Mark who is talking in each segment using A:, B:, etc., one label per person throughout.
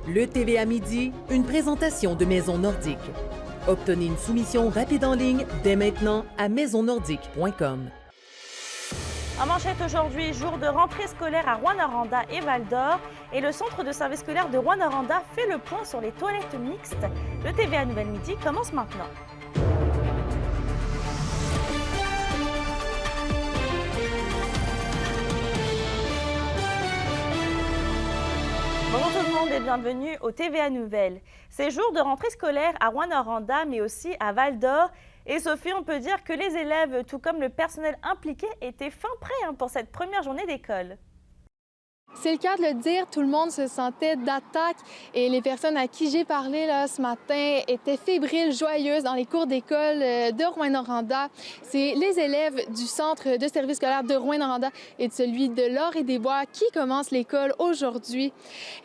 A: Le TVA Midi, une présentation de Maison Nordique. Obtenez une soumission rapide en ligne dès maintenant à maisonnordique.com.
B: En manchette aujourd'hui, jour de rentrée scolaire à Rouyn-Noranda et Val-d'Or. Et le centre de service scolaire de Rouyn-Noranda fait le point sur les toilettes mixtes. Le TVA Nouvelle Midi commence maintenant. Bonjour tout le monde et bienvenue au TVA Nouvelle. C'est jour de rentrée scolaire à Rouyn-Noranda mais aussi à Val-d'Or. Et Sophie, on peut dire que les élèves, tout comme le personnel impliqué, étaient fin prêts pour cette première journée d'école.
C: C'est le cas de le dire, tout le monde se sentait d'attaque et les personnes à qui j'ai parlé là, ce matin étaient fébriles, joyeuses dans les cours d'école de Rouyn-Noranda. C'est les élèves du centre de service scolaire de Rouyn-Noranda et de celui de L'Or-et-des-Bois qui commencent l'école aujourd'hui.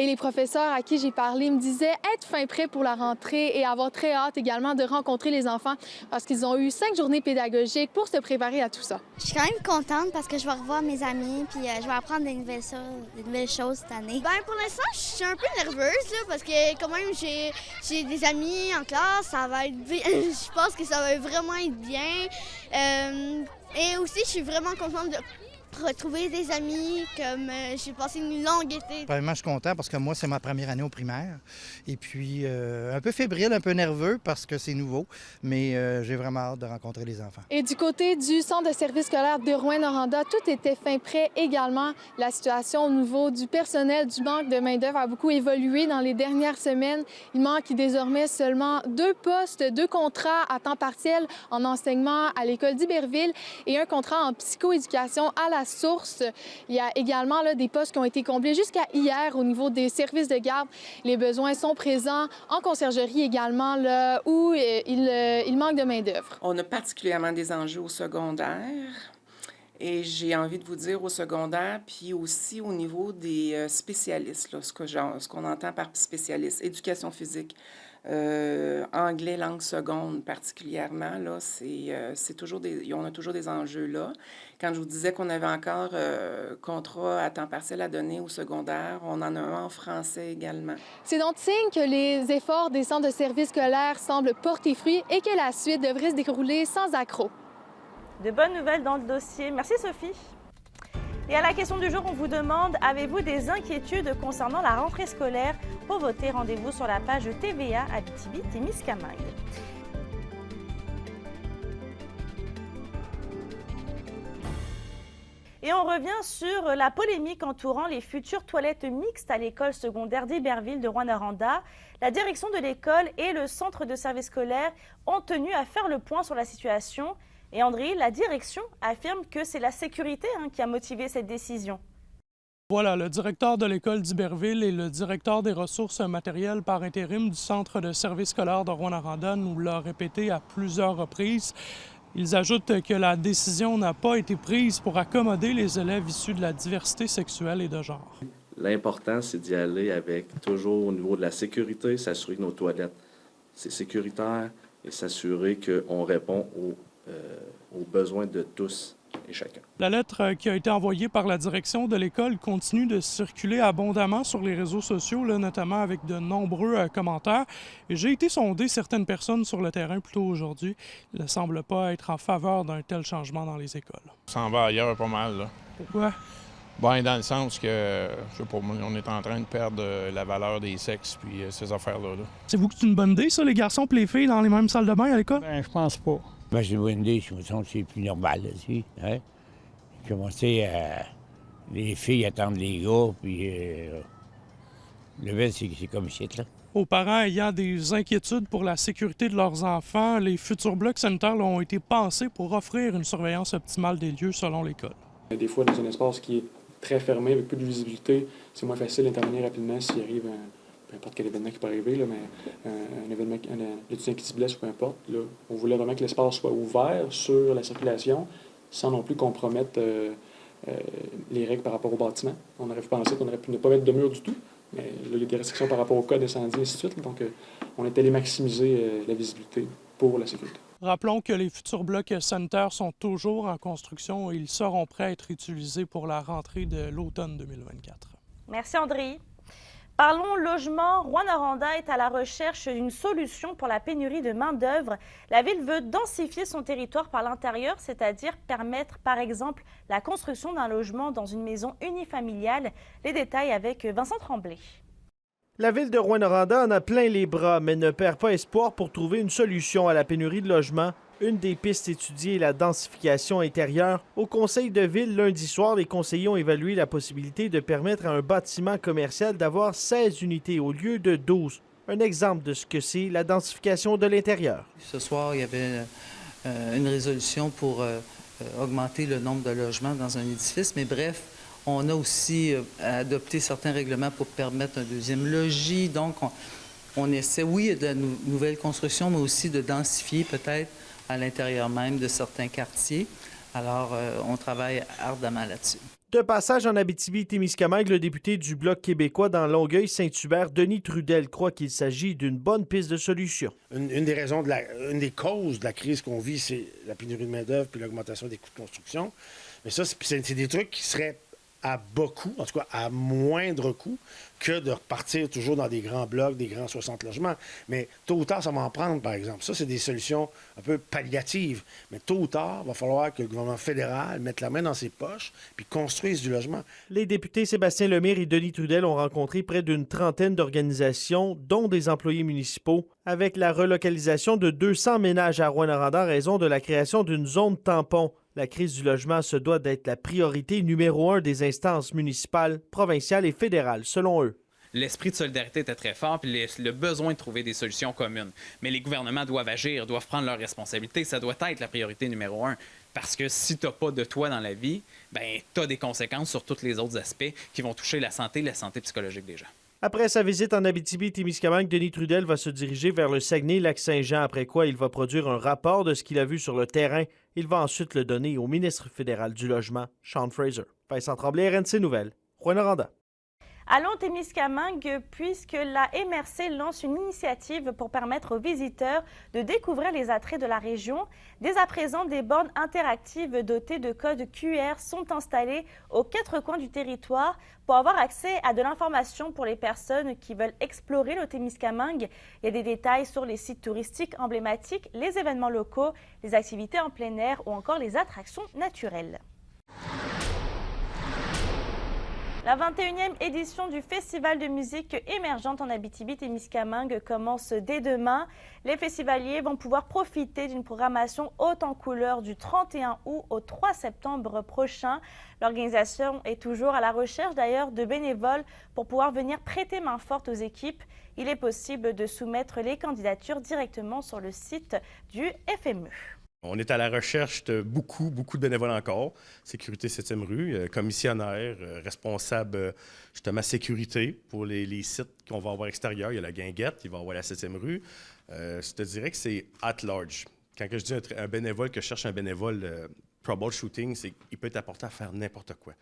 C: Et les professeurs à qui j'ai parlé me disaient être fin prêts pour la rentrée et avoir très hâte également de rencontrer les enfants parce qu'ils ont eu 5 journées pédagogiques pour se préparer à tout ça.
D: Je suis quand même contente parce que je vais revoir mes amis puis je vais apprendre des nouvelles choses cette année. Ben, pour l'instant, je suis un peu nerveuse là, parce que quand même j'ai des amis en classe, ça va être bien. Je pense que ça va vraiment être bien. Et aussi, je suis vraiment contente de retrouver des amis, comme j'ai passé une longue été.
E: Vraiment, je suis content parce que moi, c'est ma première année au primaire. Et puis, un peu fébrile, un peu nerveux parce que c'est nouveau, mais j'ai vraiment hâte de rencontrer les enfants.
C: Et du côté du centre de service scolaire de Rouyn-Noranda, tout était fin prêt également. La situation au niveau du personnel, du manque de main-d'œuvre a beaucoup évolué dans les dernières semaines. Il manque désormais seulement 2 postes, 2 contrats à temps partiel en enseignement à l'école d'Iberville et un contrat en psychoéducation à la source. Il y a également là, des postes qui ont été comblés jusqu'à hier au niveau des services de garde. Les besoins sont présents en conciergerie également, là, où il manque de main-d'œuvre.
F: On a particulièrement des enjeux au secondaire. Et j'ai envie de vous dire au secondaire, puis aussi au niveau des spécialistes, là, ce qu'on entend par spécialiste, éducation physique, anglais, langue seconde particulièrement, là, c'est toujours on a toujours des enjeux là. Quand je vous disais qu'on avait encore contrat à temps partiel à donner au secondaire, on en a un en français également.
C: C'est donc signe que les efforts des centres de services scolaires semblent porter fruit et que la suite devrait se dérouler sans accroc.
B: De bonnes nouvelles dans le dossier. Merci Sophie. Et à la question du jour, on vous demande, avez-vous des inquiétudes concernant la rentrée scolaire? Pour voter, rendez-vous sur la page TVA Abitibi-Témiscamingue. Et on revient sur la polémique entourant les futures toilettes mixtes à l'école secondaire d'Iberville de Rouyn-Noranda. La direction de l'école et le centre de service scolaire ont tenu à faire le point sur la situation. Et André, la direction affirme que c'est la sécurité qui a motivé cette décision.
G: Voilà, le directeur de l'école d'Iberville et le directeur des ressources matérielles par intérim du centre de service scolaire de Rouyn-Noranda nous l'ont répété à plusieurs reprises. Ils ajoutent que la décision n'a pas été prise pour accommoder les élèves issus de la diversité sexuelle et de genre.
H: L'important, c'est d'y aller avec toujours au niveau de la sécurité, s'assurer que nos toilettes, c'est sécuritaire et s'assurer qu'on répond aux besoins de tous et chacun.
G: La lettre qui a été envoyée par la direction de l'école continue de circuler abondamment sur les réseaux sociaux, là, notamment avec de nombreux commentaires. Et j'ai été sonder certaines personnes sur le terrain plus tôt aujourd'hui. Ils ne semblent pas être en faveur d'un tel changement dans les écoles.
I: On s'en va ailleurs pas mal, là.
G: Pourquoi?
I: Bien, dans le sens que, je sais pas, on est en train de perdre la valeur des sexes puis ces affaires-là.
G: C'est-vous que c'est une bonne idée, ça, les garçons et les filles dans les mêmes salles de bain à l'école?
J: Ben, je pense pas. Ben, c'est une bonne idée, je me sens que c'est plus normal, là, aussi, hein? Commencer à... Les filles attendent les gars, puis le reste, c'est comme ici, là.
G: Aux parents ayant des inquiétudes pour la sécurité de leurs enfants, les futurs blocs sanitaires là, ont été pensés pour offrir une surveillance optimale des lieux selon l'école.
K: Des fois, dans un espace qui est très fermé, avec peu de visibilité, c'est moins facile d'intervenir rapidement s'il arrive peu importe quel événement qui peut arriver, là, mais un événement, un étudiant qui se blesse ou peu importe. Là, on voulait vraiment que l'espace soit ouvert sur la circulation sans non plus compromettre les règles par rapport au bâtiment. On aurait pensé qu'on aurait pu ne pas mettre de mur du tout, mais là, il y a des restrictions par rapport au code d'incendie et ainsi de suite. Là, donc, on est allé maximiser la visibilité pour la sécurité.
G: Rappelons que les futurs blocs sanitaires sont toujours en construction et ils seront prêts à être utilisés pour la rentrée de l'automne 2024.
B: Merci André. Parlons logement. Rwanda est à la recherche d'une solution pour la pénurie de main-d'œuvre. La ville veut densifier son territoire par l'intérieur, c'est-à-dire permettre par exemple la construction d'un logement dans une maison unifamiliale. Les détails avec Vincent Tremblay.
L: La ville de Rouyn-Noranda en a plein les bras, mais ne perd pas espoir pour trouver une solution à la pénurie de logements. Une des pistes étudiées est la densification intérieure. Au conseil de ville, lundi soir, les conseillers ont évalué la possibilité de permettre à un bâtiment commercial d'avoir 16 unités au lieu de 12. Un exemple de ce que c'est la densification de l'intérieur.
M: Ce soir, il y avait une résolution pour augmenter le nombre de logements dans un édifice, mais bref, on a aussi adopté certains règlements pour permettre un deuxième logis. Donc, on essaie, oui, de la nouvelle construction, mais aussi de densifier peut-être à l'intérieur même de certains quartiers. Alors, on travaille ardemment là-dessus.
L: De passage en Abitibi-Témiscamingue, le député du Bloc québécois dans Longueuil-Saint-Hubert, Denis Trudel, croit qu'il s'agit d'une bonne piste de solution.
N: Une des raisons, une des causes de la crise qu'on vit, c'est la pénurie de main-d'œuvre puis l'augmentation des coûts de construction. Mais ça, c'est des trucs qui seraient à bas coût, en tout cas à moindre coût, que de repartir toujours dans des grands blocs, des grands 60 logements. Mais tôt ou tard, ça va en prendre, par exemple. Ça, c'est des solutions un peu palliatives. Mais tôt ou tard, il va falloir que le gouvernement fédéral mette la main dans ses poches puis construise du logement.
L: Les députés Sébastien Lemire et Denis Trudel ont rencontré près d'une trentaine d'organisations, dont des employés municipaux, avec la relocalisation de 200 ménages à Rouyn-Noranda en raison de la création d'une zone tampon. La crise du logement se doit d'être la priorité numéro 1 des instances municipales, provinciales et fédérales, selon eux.
O: L'esprit de solidarité était très fort, puis le besoin de trouver des solutions communes. Mais les gouvernements doivent agir, doivent prendre leurs responsabilités. Ça doit être la priorité numéro 1. Parce que si tu n'as pas de toi dans la vie, ben tu as des conséquences sur tous les autres aspects qui vont toucher la santé psychologique des gens.
L: Après sa visite en Abitibi-Témiscamingue, Denis Trudel va se diriger vers le Saguenay-Lac-Saint-Jean, après quoi il va produire un rapport de ce qu'il a vu sur le terrain. Il va ensuite le donner au ministre fédéral du Logement, Sean Fraser. Vincent Tremblay, RNC Nouvelles, Rouyn-Noranda.
B: Allons Témiscamingue, puisque la MRC lance une initiative pour permettre aux visiteurs de découvrir les attraits de la région. Dès à présent, des bornes interactives dotées de codes QR sont installées aux 4 coins du territoire pour avoir accès à de l'information pour les personnes qui veulent explorer le Témiscamingue. Il y a des détails sur les sites touristiques emblématiques, les événements locaux, les activités en plein air ou encore les attractions naturelles. La 21e édition du Festival de musique émergente en Abitibi-Témiscamingue commence dès demain. Les festivaliers vont pouvoir profiter d'une programmation haute en couleurs du 31 août au 3 septembre prochain. L'organisation est toujours à la recherche d'ailleurs de bénévoles pour pouvoir venir prêter main forte aux équipes. Il est possible de soumettre les candidatures directement sur le site du FME.
P: On est à la recherche de beaucoup de bénévoles encore. Sécurité 7e rue, commissionnaire, responsable justement sécurité pour les sites qu'on va avoir extérieurs. Il y a la Guinguette, il va y avoir la 7e rue. Je te dirais que c'est at large. Quand je dis un bénévole, que je cherche un bénévole troubleshooting, c'est qu'il peut être apporté à faire n'importe quoi.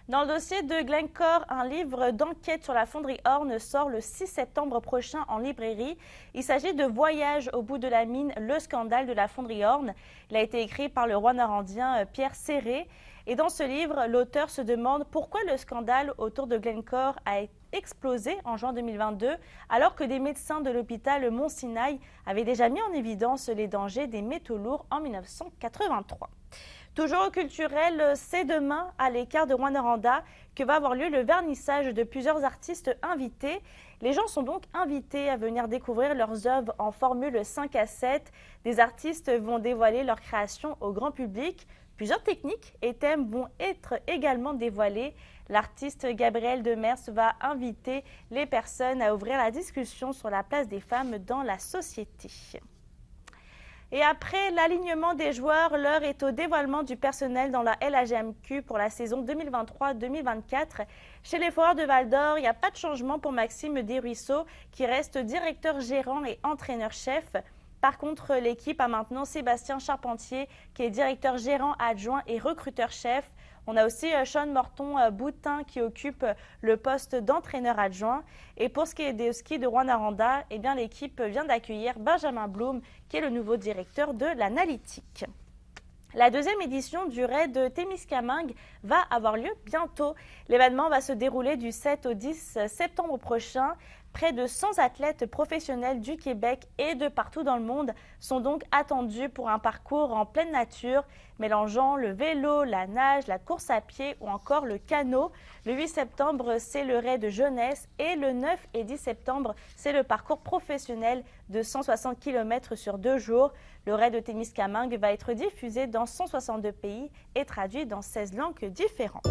B: Dans le dossier de Glencore, un livre d'enquête sur la fonderie Horn sort le 6 septembre prochain en librairie. Il s'agit de Voyage au bout de la mine, le scandale de la fonderie Horn. Il a été écrit par le Rouyn-Norandien Pierre Serré. Et dans ce livre, l'auteur se demande pourquoi le scandale autour de Glencore a explosé en juin 2022, alors que des médecins de l'hôpital Mont-Sinaï avaient déjà mis en évidence les dangers des métaux lourds en 1983. Toujours au culturel, c'est demain, à l'écart de Rouyn-Noranda, que va avoir lieu le vernissage de plusieurs artistes invités. Les gens sont donc invités à venir découvrir leurs œuvres en formule 5 à 7. Des artistes vont dévoiler leurs créations au grand public. Plusieurs techniques et thèmes vont être également dévoilés. L'artiste Gabriel Demers va inviter les personnes à ouvrir la discussion sur la place des femmes dans la société. Et après l'alignement des joueurs, l'heure est au dévoilement du personnel dans la LHMQ pour la saison 2023-2024. Chez les Foreurs de Val-d'Or, il n'y a pas de changement pour Maxime Desruisseaux, qui reste directeur gérant et entraîneur-chef. Par contre, l'équipe a maintenant Sébastien Charpentier, qui est directeur gérant adjoint et recruteur-chef. On a aussi Sean Morton-Boutin qui occupe le poste d'entraîneur adjoint. Et pour ce qui est des skis de Rouyn-Noranda, eh bien l'équipe vient d'accueillir Benjamin Blum, qui est le nouveau directeur de l'analytique. La deuxième édition du raid Témiscamingue va avoir lieu bientôt. L'événement va se dérouler du 7 au 10 septembre prochain. Près de 100 athlètes professionnels du Québec et de partout dans le monde sont donc attendus pour un parcours en pleine nature, mélangeant le vélo, la nage, la course à pied ou encore le canot. Le 8 septembre, c'est le raid jeunesse et le 9 et 10 septembre, c'est le parcours professionnel de 160 km sur 2 jours. Le raid de Témiscamingue va être diffusé dans 162 pays et traduit dans 16 langues différentes.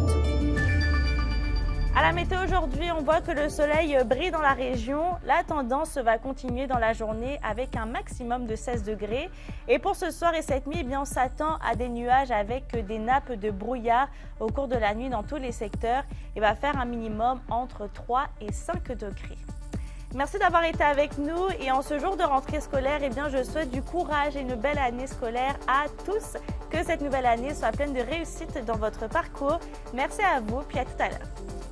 B: À la météo aujourd'hui, on voit que le soleil brille dans la région. La tendance va continuer dans la journée avec un maximum de 16 degrés. Et pour ce soir et cette nuit, on s'attend à des nuages avec des nappes de brouillard au cours de la nuit dans tous les secteurs. Il va faire un minimum entre 3 et 5 degrés. Merci d'avoir été avec nous et en ce jour de rentrée scolaire, je souhaite du courage et une belle année scolaire à tous. Que cette nouvelle année soit pleine de réussite dans votre parcours. Merci à vous, puis à tout à l'heure.